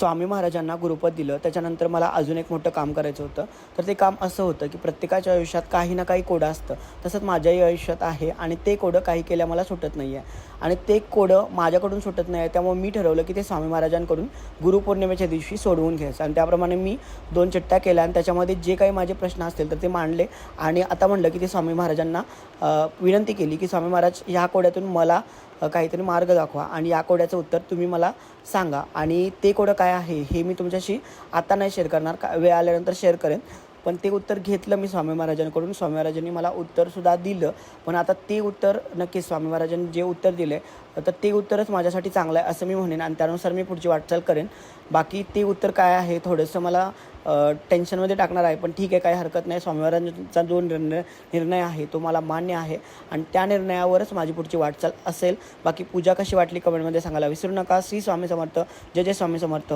स्वामी महाराजांना गुरुपद दिलं, त्याच्यानंतर मला अजून एक मोठं काम करायचं होतं. तर ते काम असं होतं की प्रत्येकाच्या आयुष्यात काही ना काही कोडं असतं. तसंच माझ्याही आयुष्यात आहे आणि ते कोडं काही केल्या मला सुटत नाही आहे आणि ते कोडं माझ्याकडून सुटत नाही आहे. त्यामुळे मी ठरवलं की ते स्वामी महाराजांकडून गुरुपौर्णिमेच्या दिवशी सोडवून घ्यायचं आणि त्याप्रमाणे मी 2 चिठ्ठ्या केल्या आणि त्याच्यामध्ये जे काही माझे प्रश्न असतील तर ते मांडले आणि आता म्हणलं की ते स्वामी महाराजांना विनंती केली की स्वामी महाराज ह्या कोड्यातून मला काहीतरी मार्ग दाखवा आणि या कोड्याचं उत्तर तुम्ही मला सांगा आणि ते कोडं काय आहे हे मी तुमच्याशी आता नाही शेअर करणार, वेळ आल्यानंतर शेअर करेन. पण ते उत्तर घेतलं मी स्वामी महाराजांकडून. स्वामी महाराजांनी मला उत्तरसुद्धा दिलं. पण आता ते उत्तर नक्कीच स्वामी महाराजांनी जे उत्तर दिलं तर ते उत्तरच माझ्यासाठी चांगलं आहे असं मी म्हणेन आणि त्यानुसार मी पुढची वाटचाल करेन. बाकी ते उत्तर काय आहे थोडंसं मला टेन्शनमध्ये टाकणार आहे, पण ठीक आहे, काही हरकत नाही. स्वामी महाराजांचा जो निर्णय आहे तो मला मान्य आहे आणि त्या निर्णयावरच माझी पुढची वाटचाल असेल. बाकी पूजा कशी वाटली कमेंटमध्ये सांगायला विसरू नका. श्री स्वामी समर्थ. जय जय स्वामी समर्थ.